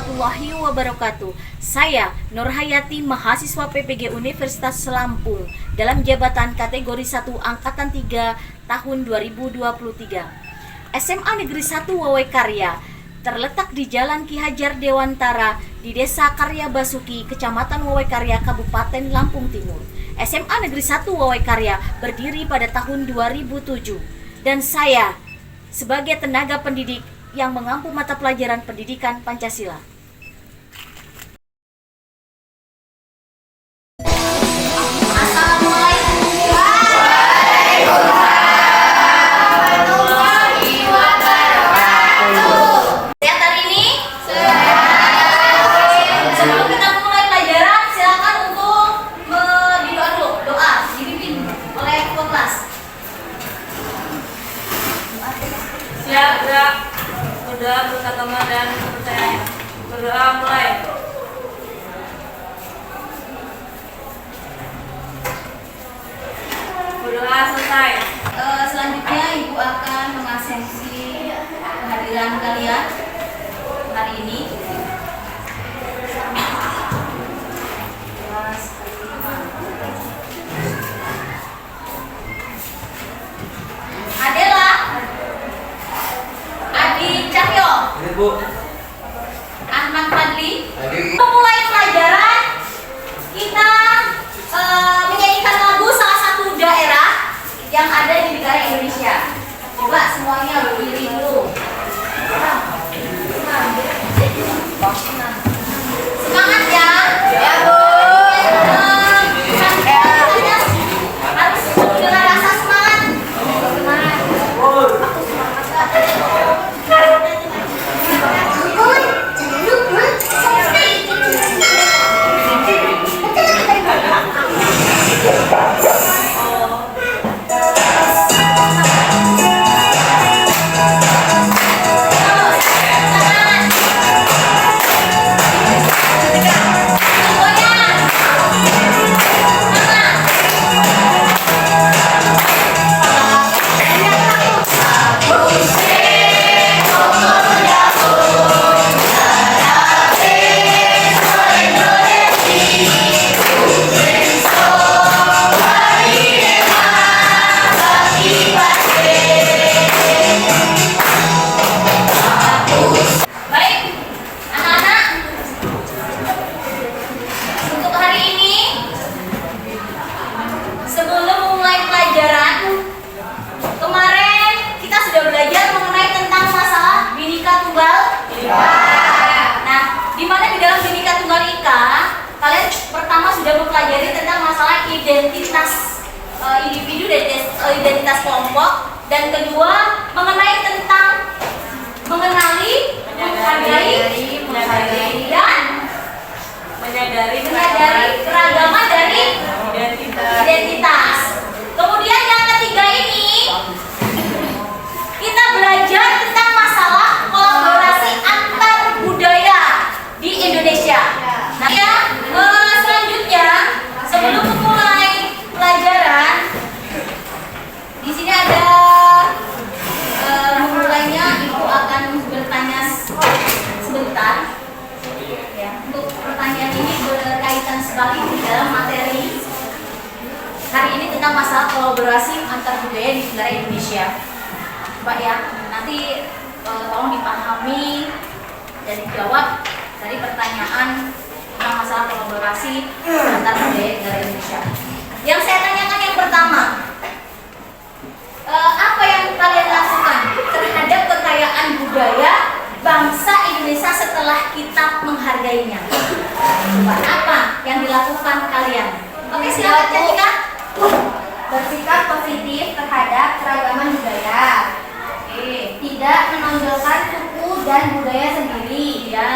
warahmatullahi wabarakatuh. Saya Nurhayati, mahasiswa PPG Universitas Lampung dalam jabatan kategori 1 Angkatan 3 tahun 2023. SMA Negeri 1 Wawe Karya terletak di Jalan Ki Hajar Dewantara di Desa Karya Basuki, Kecamatan Wawe Karya, Kabupaten Lampung Timur. SMA Negeri 1 Wawe Karya berdiri pada tahun 2007 dan saya sebagai tenaga pendidik yang mengampu mata pelajaran pendidikan Pancasila. Berdoa beragama dan kepercayaan. Berdoa mulai. Berdoa selesai. Selanjutnya Ibu akan mengasensi kehadiran kalian hari ini. Adela, Adi Cahyo, Bu. Ahmad Fadli. Memulai pelajaran, kita menyanyikan lagu salah satu daerah yang ada di negara Indonesia. Coba semuanya berdiri dulu. Semangat ya. Ya, Bu. Harus dengan rasa semangat. Aku semangat. Mempelajari tentang masalah identitas individu dan identitas kelompok, dan kedua mengenai tentang mengenali, menghargai dan menyadari keragaman dari identitas. Kemudian yang ketiga ini kita belajar tentang masalah kolaborasi antar budaya di Indonesia. Nah, sebelum memulai pelajaran, di sini ada memulainya Ibu akan bertanya sebentar. Ya, untuk pertanyaan ini berkaitan sekali di dalam materi hari ini tentang masalah kolaborasi antar budaya di negara Indonesia. Pak ya, nanti tolong dipahami dan dijawab dari pertanyaan tentang masalah kolaborasi antar budaya negara Indonesia. Yang saya tanyakan yang pertama, apa yang kalian lakukan terhadap kekayaan budaya bangsa Indonesia setelah kita menghargainya? Coba, apa yang dilakukan kalian? Oke, silakan Jessica. Bersikap positif terhadap keragaman budaya. Tidak menonjolkan suku dan budaya sendiri. Ya.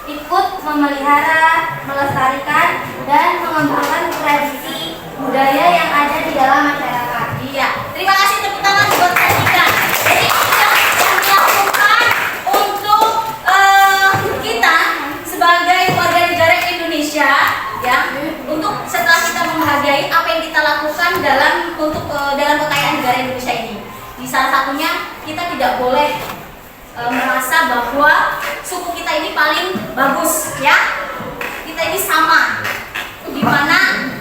Ikut memelihara, melestarikan, dan mengembangkan tradisi budaya yang ada di dalam masyarakat. Iya. Terima kasih, tepuk tangan buat Jessica. Jadi yang dilakukan untuk kita sebagai warga negara Indonesia, ya, untuk setelah kita menghargai apa yang kita lakukan dalam kekayaan negara Indonesia ini. Di salah satunya kita tidak boleh merasa merasa bahwa suku kita ini paling bagus ya. Kita ini sama. Dimana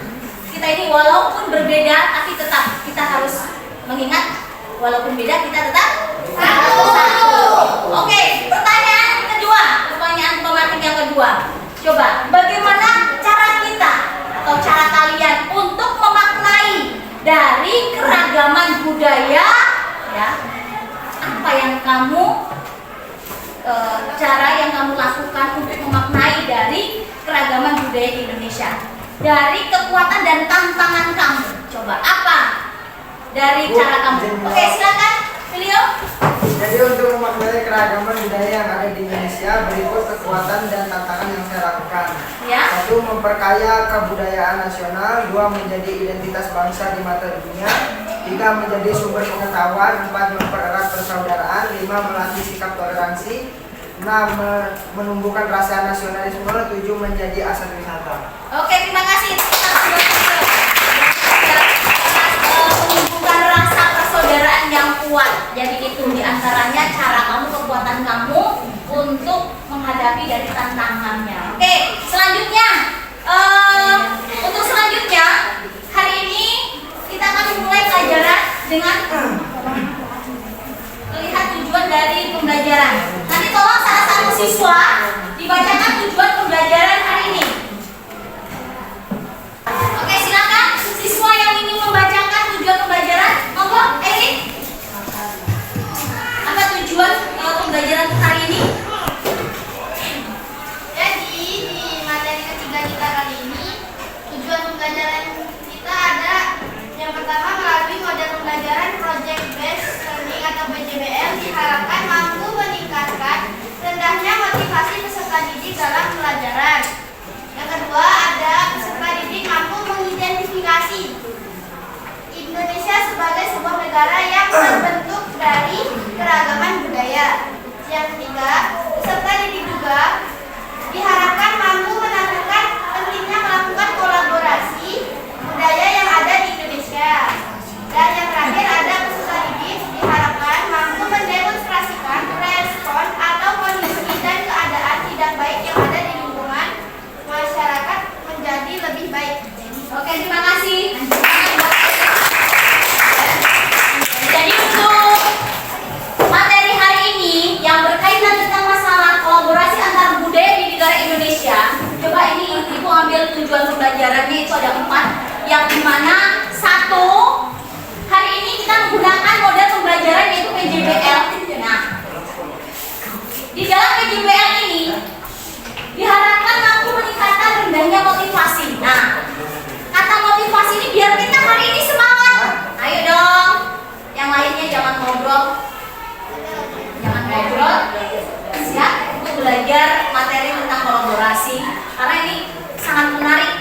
kita ini walaupun berbeda tapi tetap kita harus mengingat walaupun beda kita tetap satu. Oke, pertanyaan kedua, pertanyaan pematik yang kedua. Coba, bagaimana cara kita atau cara kalian untuk memaknai dari keragaman budaya ya? Apa yang kamu cara yang kamu lakukan untuk memaknai dari keragaman budaya di Indonesia? Dari kekuatan dan tantangan kamu. Coba, apa dari cara kamu? Oke, silakan, Filio. Jadi untuk memaknai keragaman budaya yang ada di Indonesia, berikut kekuatan dan tantangan yang saya lakukan. Ya. 1. Memperkaya kebudayaan nasional. 2. Menjadi identitas bangsa di mata dunia. 3. Menjadi sumber pengetahuan. 4. Mempererat persaudaraan. 5. Melatih sikap toleransi. 6. Menumbuhkan rasa nasionalisme. 7. Menjadi aset wisata. Oke, terima kasih. Menumbuhkan rasa persaudaraan yang kuat. Jadi itu diantaranya cara kamu, kekuatan kamu untuk menghadapi dari tantangannya. Oke, selanjutnya untuk selanjutnya hari ini kita akan mulai pelajaran dengan melihat tujuan dari pembelajaran. Nanti tolong salah satu siswa dibacakan tujuan pembelajaran hari ini. Oke, silakan siswa yang ingin membacakan tujuan pembelajaran. Monggo, Erik. Apa tujuan pembelajaran hari ini? Jadi di materi ketiga kita kali ini, tujuan pembelajaran kita ada yang pertama, melalui model pembelajaran Project Based Learning atau PJBL diharapkan mampu meningkatkan rendahnya motivasi peserta didik dalam pelajaran. Yang kedua, ada peserta didik mampu mengidentifikasi Indonesia sebagai sebuah negara yang terbentuk dari keragaman budaya. Yang ketiga, peserta didik juga diharapkan mampu menekankan pentingnya melakukan kolaborasi budaya yang ada di Indonesia. Dan yang terakhir, ada peserta didik diharapkan mampu mendemonstrasikan respon atau kondisi dan keadaan tidak baik yang ada di lingkungan masyarakat menjadi lebih baik. Oke, terima kasih. Jadi untuk materi hari ini yang berkaitan tentang masalah kolaborasi antar budaya di negara Indonesia, coba ini Ibu ambil tujuan pembelajarannya itu ada 4, yang dimana 1, hari ini kita menggunakan model pembelajaran yaitu PJBL. Nah, di dalam PJBL ini diharapkan mampu meningkatkan rendahnya motivasi. Nah, kata motivasi ini biar kita hari ini semangat. Ayo dong, yang lainnya jangan ngobrol. Siap untuk belajar materi tentang kolaborasi karena ini sangat menarik.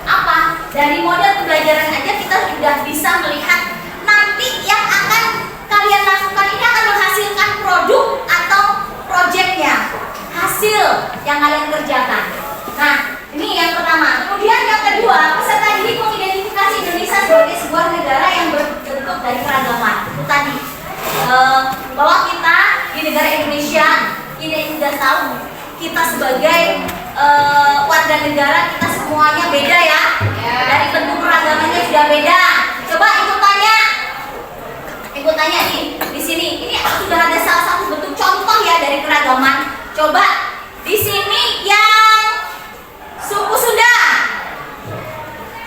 Apa? Dari model pembelajaran aja kita sudah bisa melihat nanti yang akan kalian lakukan ini akan menghasilkan produk atau proyeknya, hasil yang kalian kerjakan. Nah, ini yang pertama. Kemudian yang kedua, peserta didik mengidentifikasi Indonesia sebagai sebuah negara yang berbentuk dari keragaman. Itu tadi bahwa kita di negara Indonesia ini sudah tahu kita sebagai warga negara kita semuanya beda ya. Dari bentuk keragamannya sudah beda. Coba ibu tanya nih di sini. Ini sudah ada salah satu bentuk contoh ya dari keragaman. Coba di sini yang suku Sunda.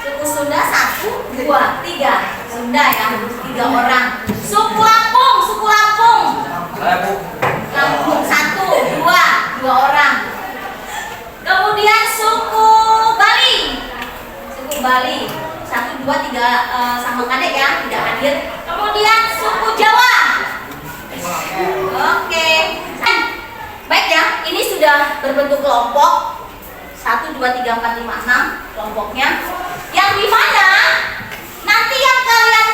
Suku Sunda 1, 2, 3. Sunda ya, 3 orang. Suku Lampung. Lampung 1, 2 orang. Kemudian suku Bali 1, 2, 3 sama kadek ya, tidak hadir. Kemudian suku Jawa. Oke. Baik ya, ini sudah berbentuk kelompok 1, 2, 3, 4, 5, 6 kelompoknya. Yang dimana nanti yang kalian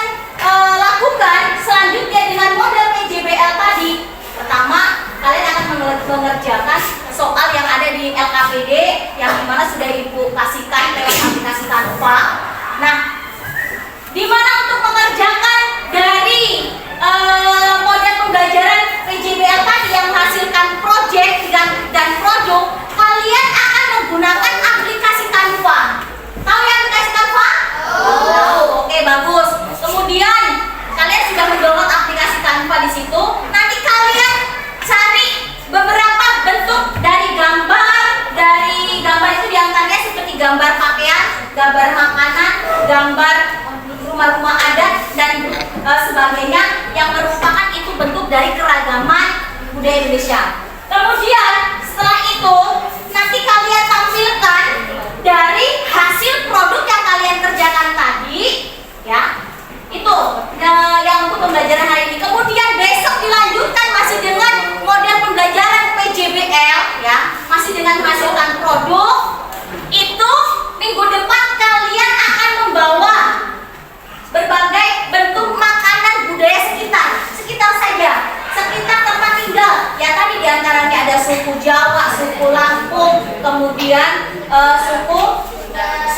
lakukan selanjutnya dengan model PJBL tadi. Pertama, kalian akan mengerjakan soal yang ada di LKPD yang dimana sudah Ibu kasihkan lewat aplikasi Canva. Nah, dimana untuk mengerjakan dari model pembelajaran PJBL tadi yang menghasilkan budaya Indonesia. Kemudian setelah itu nanti kalian tampilkan dari hasil produk yang kalian kerjakan tadi, ya. Itu yang untuk pembelajaran hari ini. Kemudian besok dilanjutkan masih dengan model pembelajaran PJBL, ya, masih dengan menghasilkan produk. Itu minggu depan kalian akan membawa berbagai bentuk makanan budaya sekitar saja, sekitar tempat tinggal. Ya, tadi diantaranya ada suku Jawa, suku Lampung, kemudian suku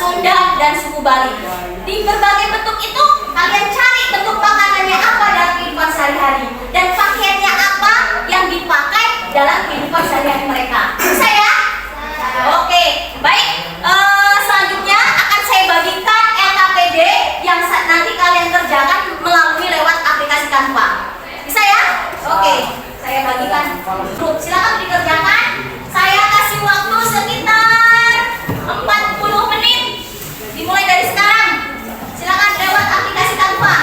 Sunda dan suku Bali. Di berbagai bentuk itu kalian cari bentuk makanannya apa dalam kehidupan sehari-hari dan pakaiannya apa yang dipakai dalam kehidupan sehari-hari mereka. Bisa ya? Oke, baik. Selanjutnya akan saya bagikan LKPD yang nanti kalian kerjakan melalui lewat aplikasi Canva. Bisa ya? Oke, saya bagikan grup. Silakan dikerjakan. Saya kasih waktu sekitar 40 menit. Dimulai dari sekarang. Silakan lewat aplikasi Canva.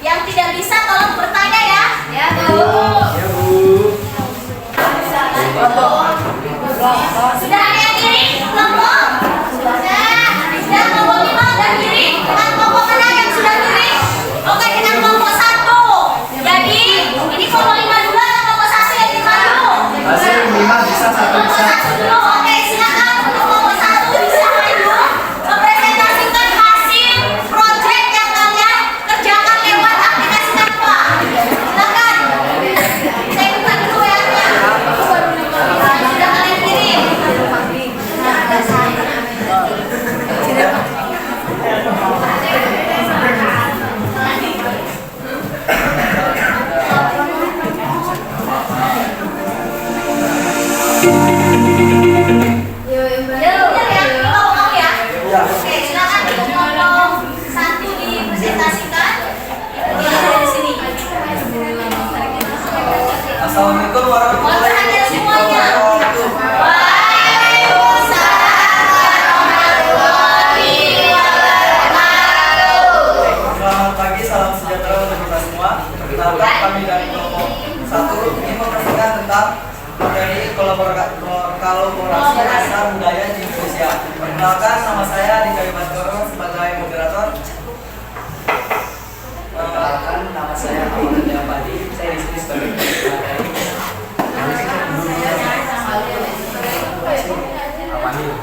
Yang tidak bisa tolong bertanya ya. Ya, Bu. Ya, Bu. Sudah ada yang kirim kelompok? Sudah kelompok 5 dan kirim dengan kelompok mana yang sudah kirim? Oke, dengan kelompok 1. Jadi ini kelompok 5 dulu atau kelompok 1 yang 5 dulu? Hasil 5 bisa, 1 Kelompok bisa. 1 dulu. Oke, silakan untuk kelompok 1 bisa maju mempresentasikan hasil project yang kalian kerjakan lewat aplikasi Canva. Silakan. Saya buka dulu ya. Sudah kalian kirim. Ya, benar ya. Ini kelompok kamu ya? Ya. Oke, silakan untuk kelompok 1 dipresentasikan. Ini ada di sini. Assalamualaikum warahmatullahi Mohon perhatian semuanya. wabarakatuh. Waalaikumsalam warahmatullahi wabarakatuh. Selamat pagi, salam sejahtera untuk kita semua. Perkenalkan, kami dari kelompok 1 ingin mempresentasikan tentang materi kolaborasi dasar budaya di Indonesia. Perkenalkan, nama saya Dika Baskoro sebagai moderator. Perkenalkan, nama saya Ahmad Padi. Saya di sini sebagai materi. Apa nih?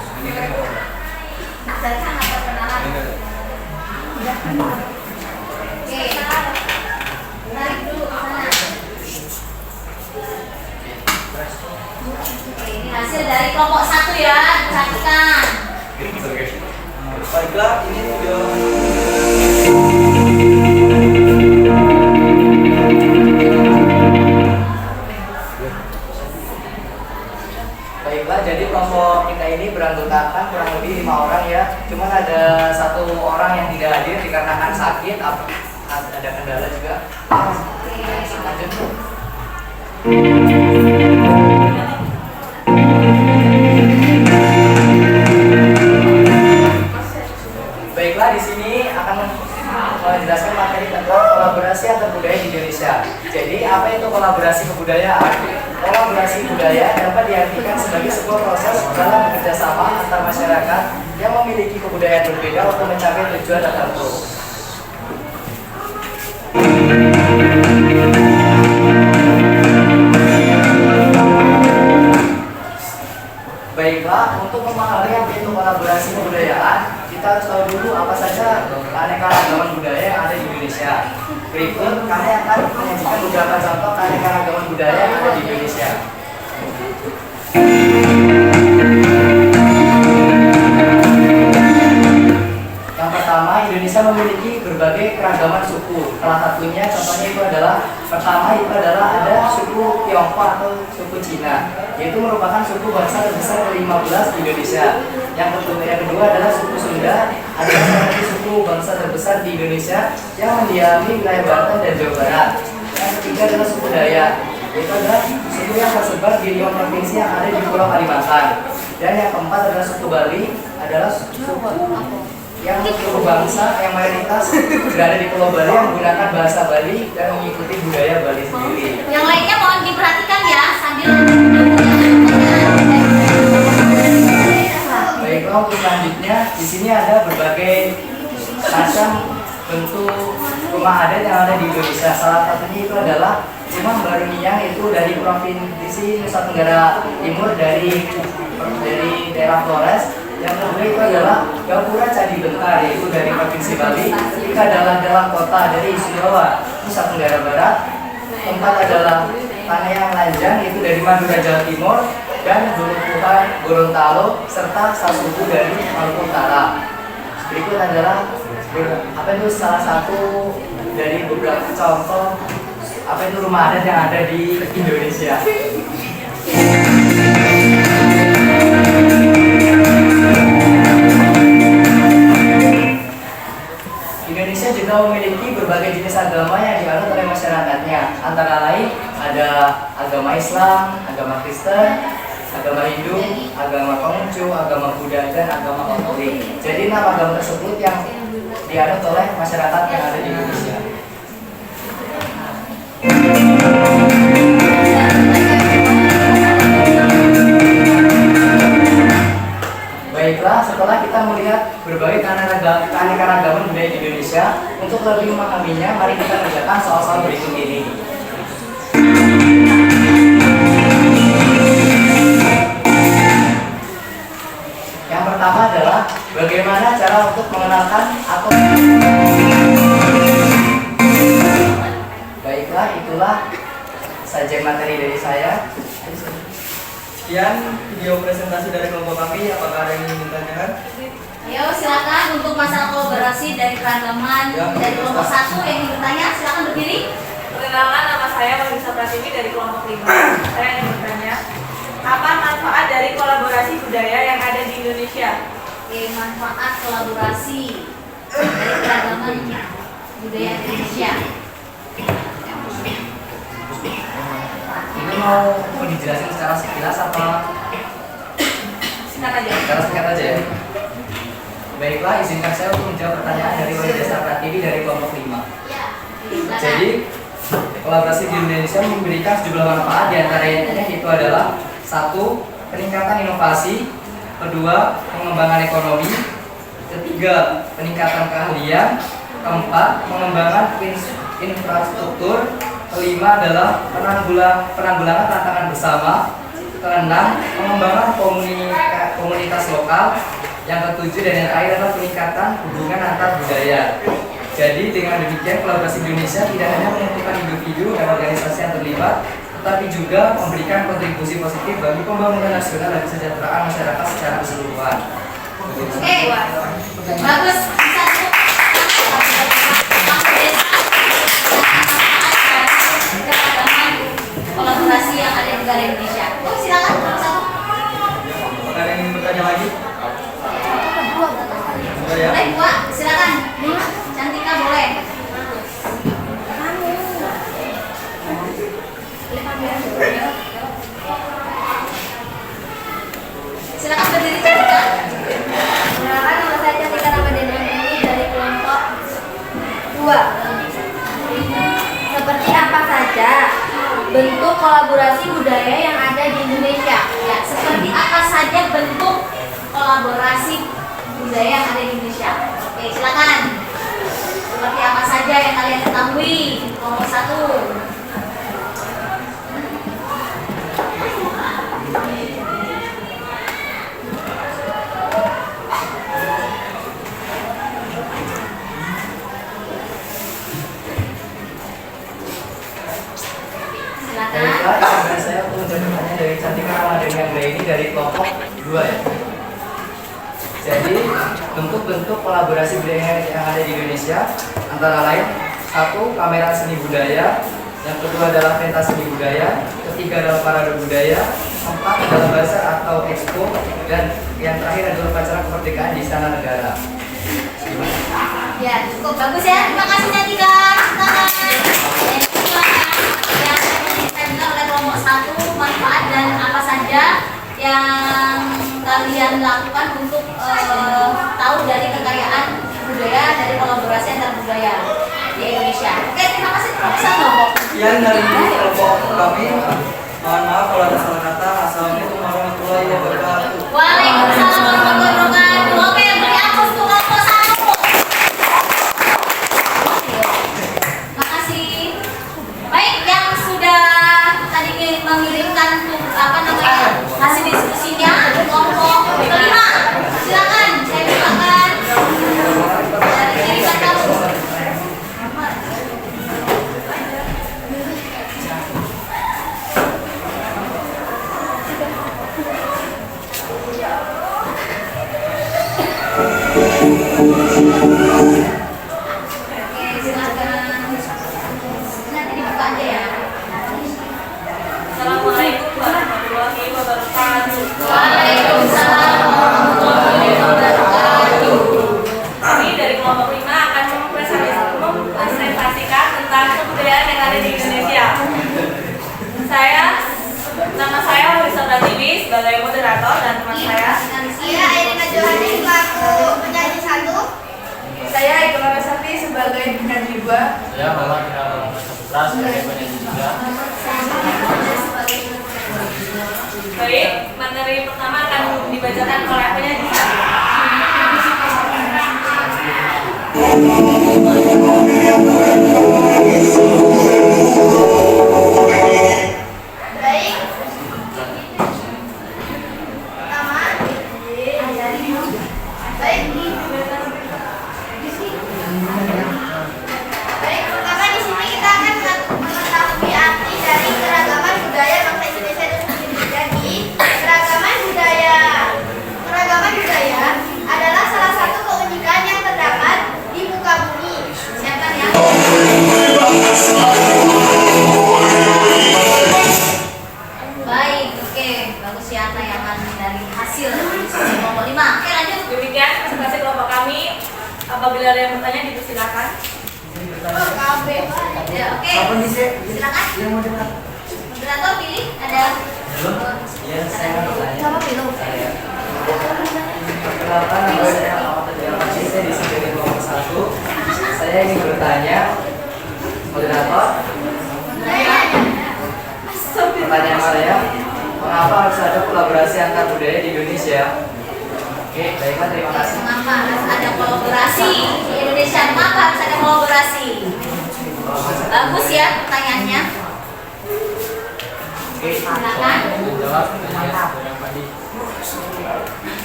Saya apa kenalan? Oke. Tarik dulu ke sana. Oke, ini hasil dari kelompok 1 ya, perhatikan. Baiklah, ini video. Baiklah, jadi kelompok kita ini beranggotakan kurang lebih 5 orang ya. Cuman ada 1 orang yang tidak hadir dikarenakan sakit, ada kendala juga. Lanjut. Baiklah, di sini akan menjelaskan materi tentang kolaborasi antar budaya di Indonesia. Jadi, apa itu kolaborasi kebudayaan? Kolaborasi budaya dapat diartikan sebagai sebuah proses dalam bekerja sama antar masyarakat yang memiliki kebudayaan berbeda untuk mencapai tujuan tertentu. Baiklah, untuk memahami apa itu kolaborasi kebudayaan, kita harus tahu dulu apa saja keanekaragaman budaya yang ada di Indonesia. Berikut kami akan menyajikan beberapa contoh keanekaragaman budaya yang ada di Indonesia. Yang pertama, Indonesia memiliki berbagai keragaman suku. Salah satunya, contohnya itu adalah ada suku Tionghoa atau suku Cina, yaitu merupakan suku bangsa terbesar ke-15 di Indonesia. Yang kedua adalah suku Sunda, adalah salah satu suku bangsa terbesar di Indonesia yang mendiami wilayah Banten dan Jawa Barat. Yang ketiga adalah suku Dayak, yaitu adalah suku yang tersebar di 5 provinsi yang ada di Pulau Kalimantan. Dan yang keempat adalah suku Bali, adalah suku yang seluruh bangsa yang mayoritas berada di Pulau Bali yang menggunakan bahasa Bali dan mengikuti budaya Bali sendiri. Yang lainnya mohon diperhatikan ya sambil Baiklah, untuk selanjutnya di sini ada berbagai macam bentuk rumah adat yang ada di Indonesia. Salah satunya itu adalah rumah Baruniang, itu dari provinsi Nusa Tenggara Timur, dari daerah Flores. Yang kedua itu adalah Gapura Candi Bentar, yaitu dari provinsi Bali. Ketiga adalah Dalam Kota dari Sumbawa, Nusa Tenggara Barat. Keempat adalah Panayang Lanjang, yaitu dari Madura, Jawa Timur. Dan Bulukuhan Gorontalo serta Sasuku dari Maluku Utara. Berikut adalah salah satu dari beberapa contoh rumah adat yang ada di Indonesia. Indonesia juga memiliki berbagai jenis agama yang dianut oleh masyarakatnya. Antara lain ada agama Islam, agama Kristen, agama Hindu, agama Konghucu, agama Buddha, dan agama Katolik. Jadi 6 agama tersebut yang dianut oleh masyarakat yang ada di Indonesia. Baiklah, setelah kita melihat berbagai keanekaragaman budaya di Indonesia, untuk lebih memahaminya, mari kita kerjakan soal-soal berikut ini. Yang pertama adalah bagaimana cara untuk mengenalkan atau baiklah, itulah saja materi dari saya. Sekian video presentasi dari kelompok kami. Apakah ada yang ingin ditanyakan? Ayo silakan untuk masalah kolaborasi dari keragaman dari kelompok 1 yang ingin bertanya silakan berdiri. Perkenalkan, nama saya Marisa Pratiwi dari kelompok 5. Saya ingin bertanya, apa manfaat dari kolaborasi budaya yang ada di Indonesia? Oke, manfaat kolaborasi dari keragaman budaya Indonesia. Ini mau dijelasin secara sekilas apa? Singkat aja. Secara singkat aja ya. Baiklah, izinkan saya untuk menjawab pertanyaan dari Marisa Pratiwi dari kelompok 5. Jadi, kolaborasi di Indonesia memberikan sejumlah manfaat, diantaranya itu adalah 1. Peningkatan inovasi, 2. Pengembangan ekonomi, 3. Peningkatan keahlian, 4. Pengembangan infrastruktur, 5 adalah penanggulangan tantangan bersama, 6. Pengembangan komunitas lokal, yang 7 dan yang terakhir adalah peningkatan hubungan antar budaya. Jadi dengan demikian kolaborasi Indonesia tidak hanya menentukan individu dan organisasi yang terlibat, tetapi juga memberikan kontribusi positif bagi pembangunan nasional dan kesejahteraan masyarakat secara keseluruhan. Oke, bagus. Kolaborasi yang ada di negara Indonesia. Oh, silakan. Apakah ada yang ingin bertanya lagi? Enggak ya? Boleh, Mbak. Silakan. Cantika boleh. Silakan berdiri, Cantika. Perkenalkan, nama saya Cantika Ramadhani dari kelompok 2. Seperti apa saja bentuk kolaborasi budaya yang ada di Indonesia? Ya, seperti apa saja bentuk kolaborasi budaya yang ada di Indonesia? Oke, silakan. Seperti apa saja yang kalian ketahui? Kelompok 1. Baiklah, izinkan saya untuk menjawab pertanyaan dari Cantika Ramadhani Anggraini dari kelompok 2 ya. Jadi bentuk-bentuk kolaborasi budaya yang ada di Indonesia antara lain 1. Pameran seni budaya, yang kedua adalah pentas seni budaya, ketiga adalah parade budaya, 4 adalah bazar atau expo, dan yang terakhir adalah upacara kemerdekaan di Istana Negara. Ya, cukup bagus ya. Terima kasih Cantika. Silakan. Yang oleh kelompok 1 manfaat dan apa saja yang kalian lakukan untuk tahu dari kekayaan budaya dari kolaborasi antar budaya di Indonesia. Oke, terima kasih Profesor Nomo. Sekian dari kelompok kami. Mohon maaf kalau ada salah kata. Assalamualaikum warahmatullahi wabarakatuh. Waalaikumsalam warahmatullahi wabarakatuh. Oke, beri aplaus untuk kelompok 1. Makasih. Baik, yang sudah tadi mengirimkan hasil diskusinya kelompok 5. Silakan, saya silakan dari kiri kanan. Oke, silakan. Nanti dibuka aja ya. Assalamualaikum warahmatullahi wabarakatuh. Waalaikumsalam warahmatullahi wabarakatuh. Kami dari kelompok 5 akan mempresentasikan tentang kebudayaan yang ada di Indonesia. Nama saya Lisa Pratiwi sebagai moderator dan teman saya. Saya Irina Johani selaku penyanyi 1. Saya Ibu Larasati sebagai penyanyi 2. Saya Muhammad Saputra sebagai penyanyi 3. Baik, materi pertama akan dibacakan oleh penyanyi. Baik. Pertama. Baik. Baik, pertama di sini kita akan mengetahui arti dari keragaman budaya bangsa Indonesia itu sendiri. Jadi, keragaman budaya adalah salah satu keunikan yang terdapat di muka bumi. Siapkan ya. Baik, oke, bagus ya tayangan dari hasil diskusi kelompok 5. Oke, lanjut. Demikian presentasi kelompok kami. Apabila ada yang bertanya, dipersilakan. Ya, oke. Silakan. Moderator pilih ada. Ya, saya mau bertanya. Siapa pilih? Perkenalkan, nama saya Ahmad Tegelmasih. Saya di sini dari kelompok 1. Saya ingin bertanya, moderator. Pertanyaan saya, mengapa harus ada kolaborasi antar budaya di Indonesia? Oke, baiklah, terima kasih. Mengapa harus ada kolaborasi di Indonesia? Mengapa harus ada kolaborasi? Bagus ya pertanyaannya. Oke, Silakan. jawab pertanyaan yang tadi.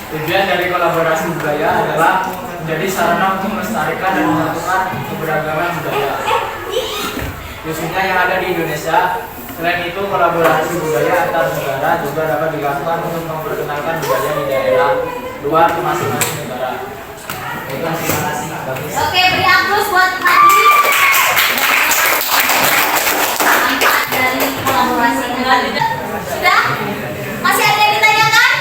Tujuan dari kolaborasi budaya adalah menjadi sarana untuk melestarikan dan menyatukan keberagaman budaya, khususnya yang ada di Indonesia. Selain itu, kolaborasi budaya antar negara juga dapat dilakukan untuk memperkenalkan budaya di daerah luar ke masing-masing negara. Baiklah, terima kasih. Bagus. Oke, beri aplaus buat Nadi. Manfaat dari kolaborasi. Sudah? Masih ada yang ditanyakan?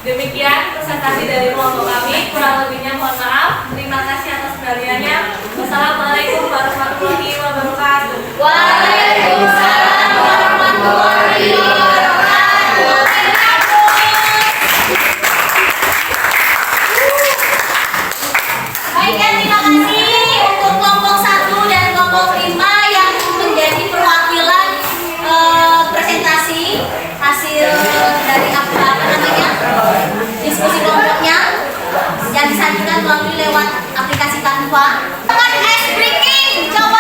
Demikian presentasi dari kelompok kami. Kurang lebihnya mohon maaf. Terima kasih atas perhatiannya. Wassalamualaikum warahmatullahi wabarakatuh. Waalaikumsalam warahmatullahi wabarakatuh. Baik, ya, terima kasih untuk kelompok 1 dan kelompok 5 yang menjadi perwakilan presentasi hasil dari apa namanya diskusi kelompoknya yang disajikan melalui lewat aplikasi Canva. Dengan ice breaking, coba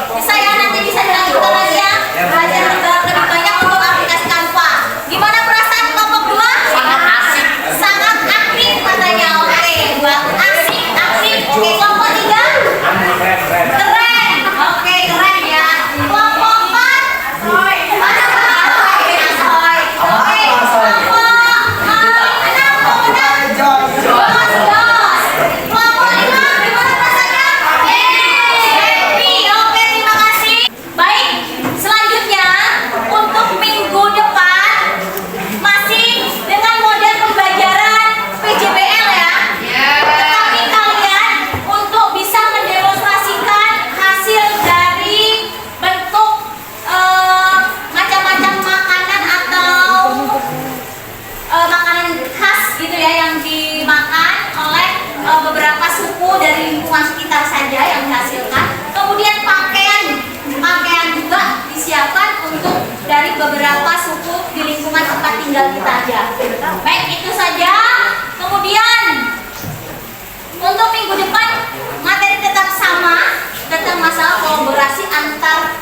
Saya nanti bisa dilanjutkan lagi ya. Belajar lebih banyak untuk aplikasi Canva. Gimana perasaan kelompok 2? Sangat asik. Sangat aktif katanya. Oke, asik, aktif. Oke, kelompok 3? Keren. Oke, keren ya. Kelompok 4? Mana Oke, kelompok 6? Kelompok 5? Gimana rasanya? Happy. Oke, terima kasih. Baik, selanjutnya untuk minggu depan masih dengan model pembelajaran PJBL ya. Tetapi kalian untuk bisa mendemonstrasikan hasil dari bentuk macam-macam makanan atau makanan khas gitu ya yang dimakan oleh beberapa suku dari lingkungan sekitar saja yang dihasilkan. Kemudian pakaian juga disiapkan untuk dari beberapa suku di lingkungan tempat tinggal kita aja. Baik, itu saja. Kemudian untuk minggu depan materi tetap sama tentang masalah kolaborasi antar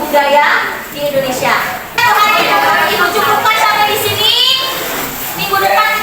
budaya di Indonesia. Hari ini Ibu cukupkan sampai di sini. Minggu depan